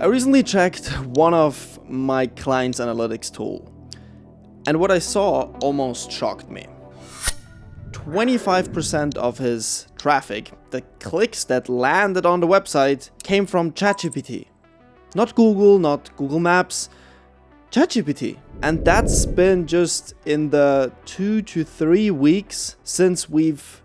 I recently checked one of my clients' analytics tool, and what I saw almost shocked me. 25% of his traffic, the clicks that landed on the website, came from ChatGPT. Not Google, not Google Maps, ChatGPT. And that's been just in the 2 to 3 weeks since we've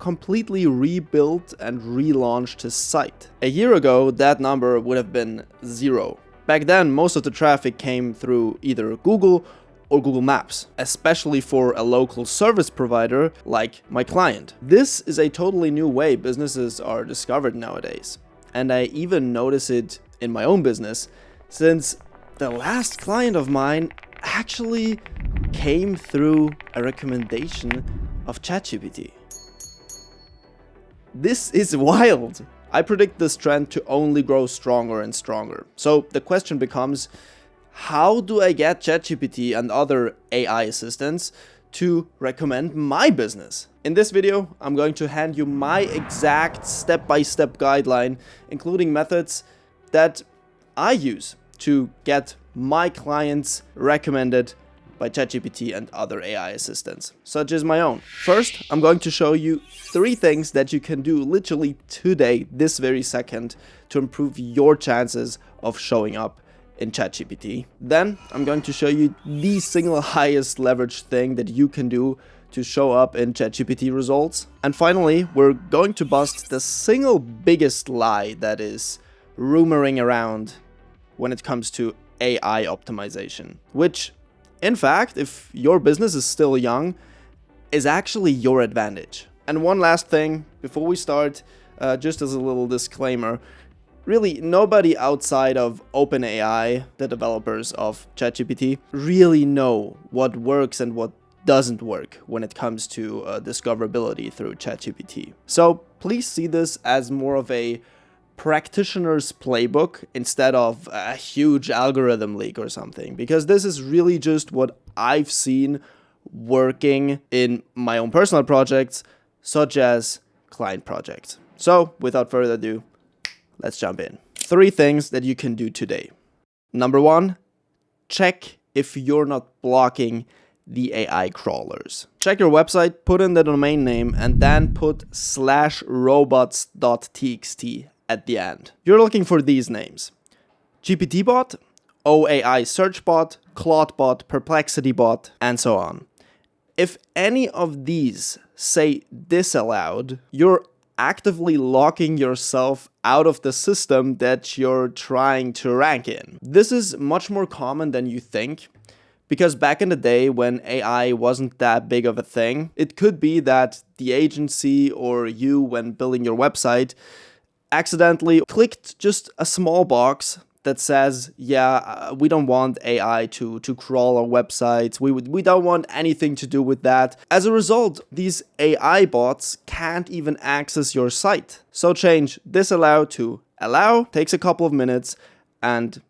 completely rebuilt and relaunched his site. A year ago, that number would have been 0. Back then, most of the traffic came through either Google or Google Maps, especially for a local service provider like my client. This is a totally new way businesses are discovered nowadays. And I even notice it in my own business, since the last client of mine actually came through a recommendation of ChatGPT. This is wild. I predict this trend to only grow stronger and stronger. So the question becomes, how do I get ChatGPT and other AI assistants to recommend my business? In this video, I'm going to hand you my exact step-by-step guideline, including methods that I use to get my clients recommended by ChatGPT and other AI assistants, such as my own. First, I'm going to show you 3 things that you can do literally today, this very second, to improve your chances of showing up in ChatGPT. Then I'm going to show you the single highest leverage thing that you can do to show up in ChatGPT results. And finally, we're going to bust the single biggest lie that is rumoring around when it comes to AI optimization, which, in fact, if your business is still young, is actually your advantage. And one last thing before we start, just as a little disclaimer, really, nobody outside of OpenAI, the developers of ChatGPT, really know what works and what doesn't work when it comes to discoverability through ChatGPT. So please see this as more of a practitioner's playbook instead of a huge algorithm leak or something, because this is really just what I've seen working in my own personal projects, such as client projects. So without further ado, let's jump in. 3 things that you can do today. Number 1, check if you're not blocking the AI crawlers. Check your website, put in the domain name, and then put /robots.txt at the end. You're looking for these names: GPTbot, OAI SearchBot, ClaudeBot, PerplexityBot, and so on. If any of these say disallowed, you're actively locking yourself out of the system that you're trying to rank in. This is much more common than you think, because back in the day when AI wasn't that big of a thing, it could be that the agency or you, when building your website, accidentally clicked just a small box that says, we don't want AI to crawl our websites. We don't want anything to do with that. As a result, these AI bots can't even access your site. So change disallow to allow, takes a couple of minutes, and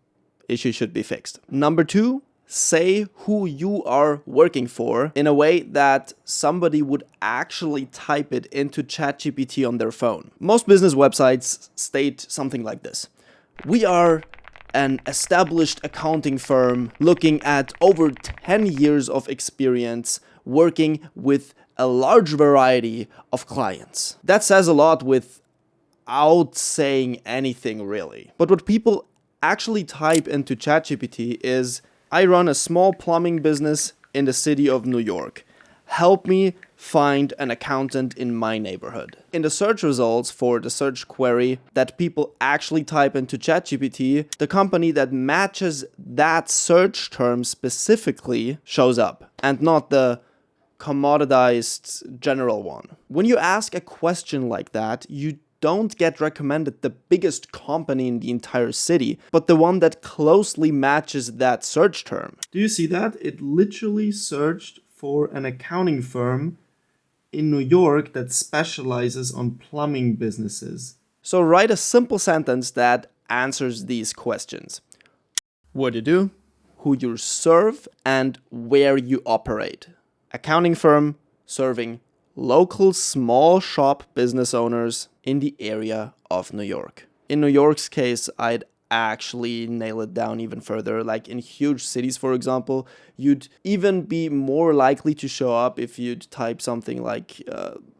issue should be fixed. Number 2, say who you are working for in a way that somebody would actually type it into ChatGPT on their phone. Most business websites state something like this: we are an established accounting firm looking at over 10 years of experience working with a large variety of clients. That says a lot without saying anything really. But what people actually type into ChatGPT is, I run a small plumbing business in the city of New York. Help me find an accountant in my neighborhood. In the search results for the search query that people actually type into ChatGPT, the company that matches that search term specifically shows up, and not the commoditized general one. When you ask a question like that, you don't get recommended the biggest company in the entire city, but the one that closely matches that search term. Do you see that? It literally searched for an accounting firm in New York that specializes on plumbing businesses. So write a simple sentence that answers these questions: what you do, who you serve, and where you operate. Accounting firm serving local small shop business owners in the area of New York. In New York's case, I'd actually nail it down even further. Like in huge cities, for example, you'd even be more likely to show up if you'd type something like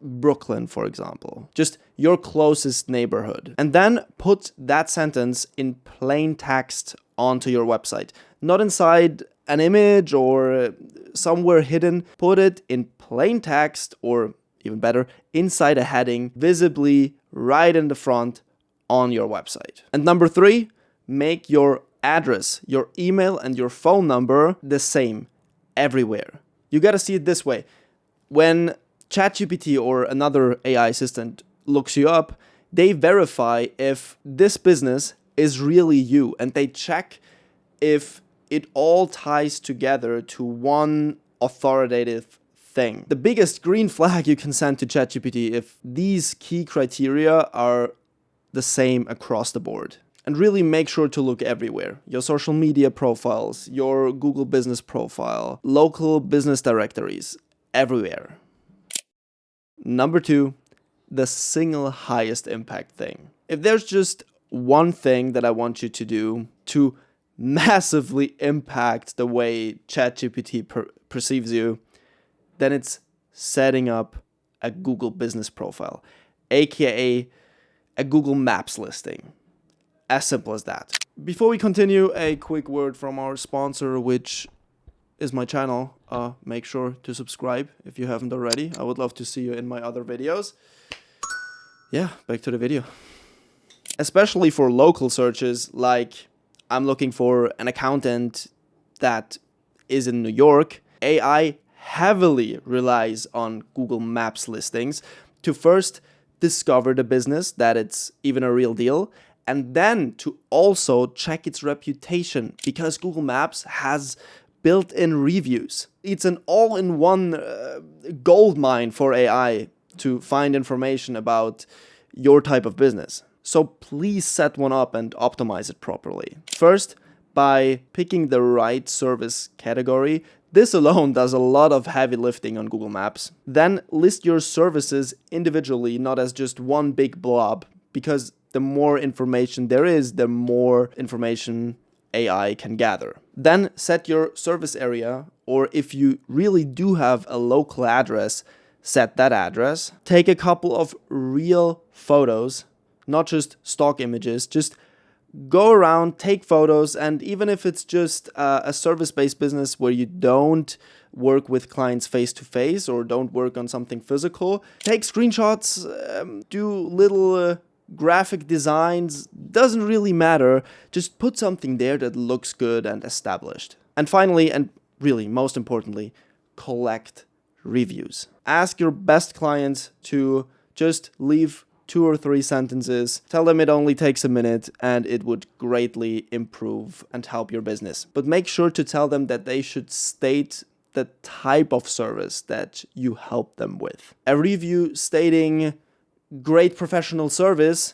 Brooklyn, for example, just your closest neighborhood. And then put that sentence in plain text onto your website, not inside an image or somewhere hidden. Put it in plain text, or even better, inside a heading, visibly right in the front on your website. And number 3, make your address, your email, and your phone number the same everywhere. You gotta see it this way. When ChatGPT or another AI assistant looks you up, they verify if this business is really you, and they check if it all ties together to one authoritative thing. The biggest green flag you can send to ChatGPT if these key criteria are the same across the board. And really make sure to look everywhere. Your social media profiles, your Google business profile, local business directories, everywhere. Number 2, the single highest impact thing. If there's just one thing that I want you to do to massively impact the way ChatGPT perceives you, then it's setting up a Google business profile, aka a Google Maps listing. As simple as that. Before we continue, a quick word from our sponsor, which is my channel. Make sure to subscribe if you haven't already. I would love to see you in my other videos. Yeah, back to the video. Especially for local searches, like I'm looking for an accountant that is in New York, AI heavily relies on Google Maps listings to first discover the business, that it's even a real deal, and then to also check its reputation, because Google Maps has built-in reviews. It's an all-in-one gold mine for AI to find information about your type of business. So please set one up and optimize it properly. First, by picking the right service category. This alone does a lot of heavy lifting on Google Maps. Then list your services individually, not as just one big blob, because the more information there is, the more information AI can gather. Then set your service area, or if you really do have a local address, set that address. Take a couple of real photos, not just stock images, just go around, take photos, and even if it's just a service-based business where you don't work with clients face-to-face or don't work on something physical, take screenshots, do little graphic designs, doesn't really matter. Just put something there that looks good and established. And finally, and really most importantly, collect reviews. Ask your best clients to just leave 2 or 3 sentences. Tell them it only takes a minute and it would greatly improve and help your business. But make sure to tell them that they should state the type of service that you help them with. A review stating great professional service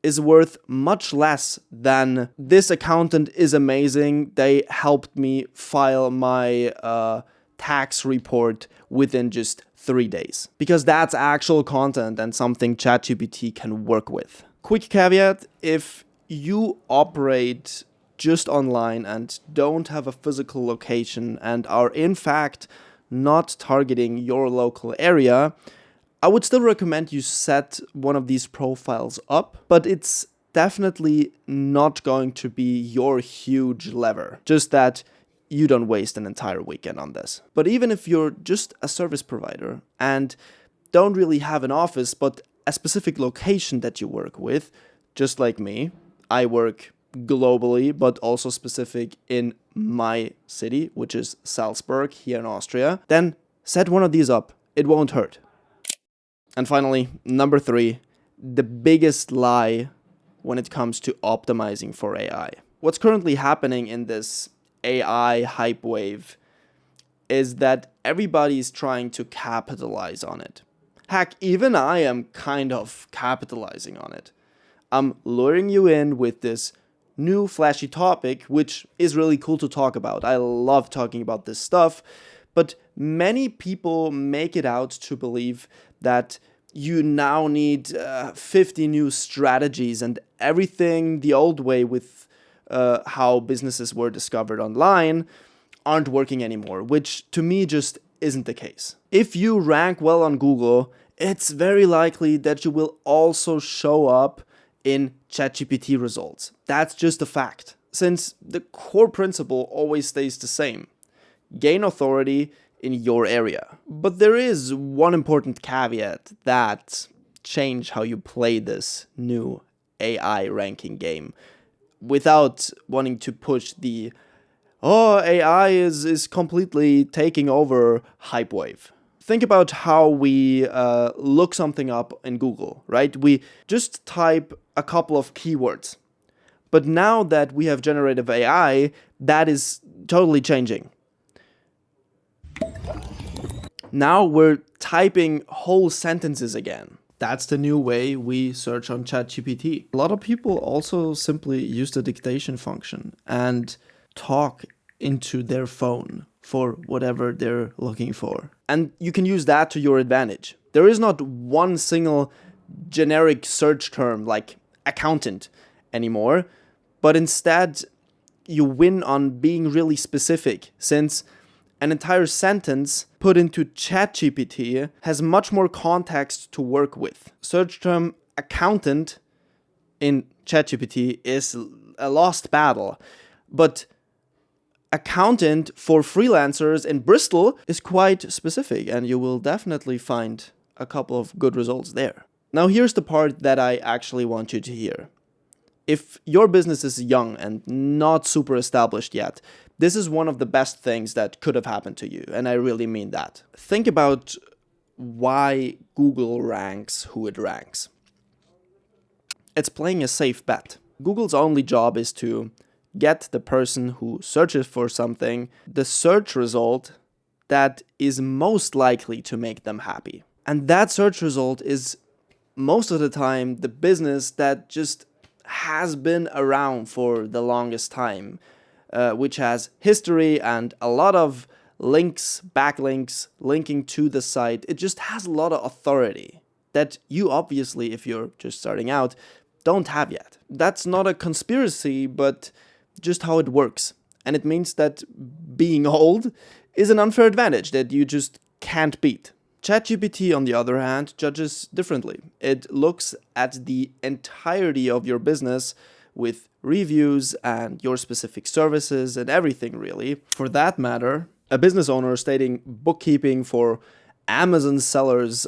is worth much less than this accountant is amazing. They helped me file my tax report within just 3 days. Because that's actual content and something ChatGPT can work with. Quick caveat, if you operate just online and don't have a physical location and are in fact not targeting your local area, I would still recommend you set one of these profiles up, but it's definitely not going to be your huge lever. Just that you don't waste an entire weekend on this. But even if you're just a service provider and don't really have an office, but a specific location that you work with, just like me, I work globally, but also specific in my city, which is Salzburg here in Austria, then set one of these up. It won't hurt. And finally, number 3, the biggest lie when it comes to optimizing for AI. What's currently happening in this AI hype wave is that everybody's trying to capitalize on it. Heck, even I am kind of capitalizing on it. I'm luring you in with this new flashy topic, which is really cool to talk about. I love talking about this stuff, but many people make it out to believe that you now need 50 new strategies, and everything the old way with how businesses were discovered online aren't working anymore, which to me just isn't the case. If you rank well on Google, it's very likely that you will also show up in ChatGPT results. That's just a fact, since the core principle always stays the same. Gain authority in your area. But there is one important caveat that change how you play this new AI ranking game without wanting to push the AI is completely taking over hype wave. Think about how we look something up in Google, right? We just type a couple of keywords. But now that we have generative AI, that is totally changing. Now we're typing whole sentences again. That's the new way we search on ChatGPT. A lot of people also simply use the dictation function and talk into their phone for whatever they're looking for. And you can use that to your advantage. There is not one single generic search term like accountant anymore, but instead you win on being really specific, since an entire sentence put into ChatGPT has much more context to work with. Search term accountant in ChatGPT is a lost battle, but accountant for freelancers in Bristol is quite specific, and you will definitely find a couple of good results there. Now here's the part that I actually want you to hear. If your business is young and not super established yet, this is one of the best things that could have happened to you, and I really mean that. Think about why Google ranks who it ranks. It's playing a safe bet. Google's only job is to get the person who searches for something the search result that is most likely to make them happy. And that search result is most of the time the business that just has been around for the longest time, which has history and a lot of links, backlinks, linking to the site. It just has a lot of authority that you obviously, if you're just starting out, don't have yet. That's not a conspiracy, but just how it works. And it means that being old is an unfair advantage that you just can't beat. ChatGPT, on the other hand, judges differently. It looks at the entirety of your business with reviews and your specific services and everything, really. For that matter, a business owner stating bookkeeping for Amazon sellers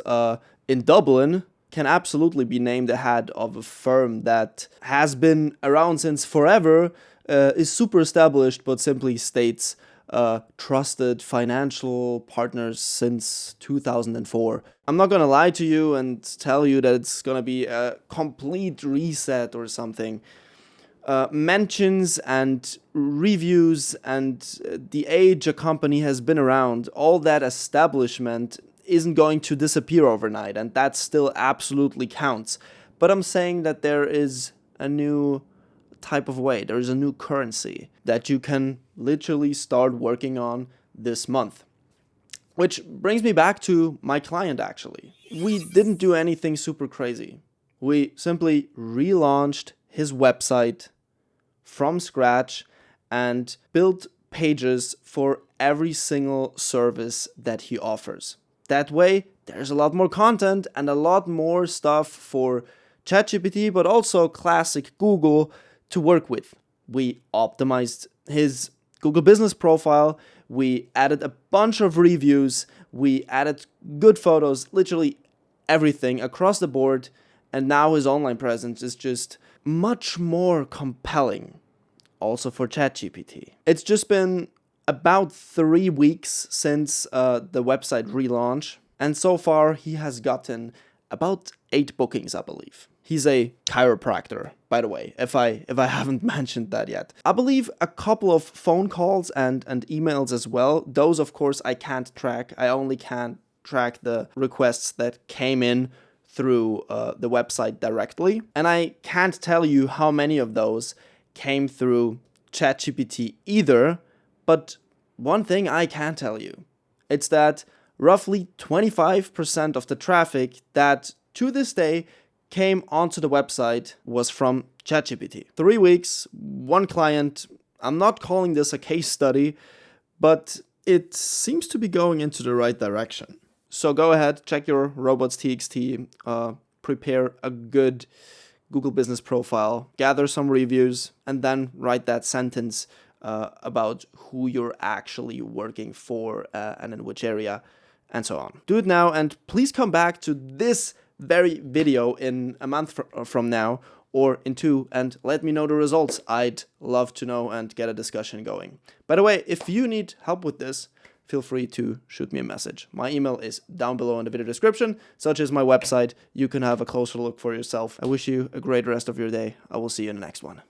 in Dublin can absolutely be named ahead of a firm that has been around since forever, is super established, but simply states trusted financial partners since 2004. I'm not gonna lie to you and tell you that it's gonna be a complete reset or something. Mentions and reviews and the age a company has been around, all that establishment isn't going to disappear overnight, and that still absolutely counts. But I'm saying that there is a new type of way, there is a new currency that you can literally start working on this month. Which brings me back to my client, actually. We didn't do anything super crazy. We simply relaunched his website from scratch and built pages for every single service that he offers. That way, there's a lot more content and a lot more stuff for ChatGPT, but also classic Google to work with. We optimized his Google business profile, we added a bunch of reviews, we added good photos, literally everything across the board, and now his online presence is just much more compelling, also for ChatGPT. It's just been about 3 weeks since the website relaunch, and so far he has gotten about 8 bookings, I believe. He's a chiropractor, by the way, if I haven't mentioned that yet. I believe a couple of phone calls and emails as well. Those, of course, I can't track. I only can track the requests that came in through the website directly. And I can't tell you how many of those came through ChatGPT either. But one thing I can tell you, it's that roughly 25% of the traffic that to this day came onto the website was from ChatGPT. 3 weeks, one client. I'm not calling this a case study, but it seems to be going into the right direction. So go ahead, check your robots.txt, prepare a good Google business profile, gather some reviews, and then write that sentence about who you're actually working for and in which area, and so on. Do it now, and please come back to this very video in a month from now or in 2 and let me know the results. I'd love to know and get a discussion going. By the way, if you need help with this, feel free to shoot me a message. My email is down below in the video description, such as my website. You can have a closer look for yourself. I wish you a great rest of your day. I will see you in the next one.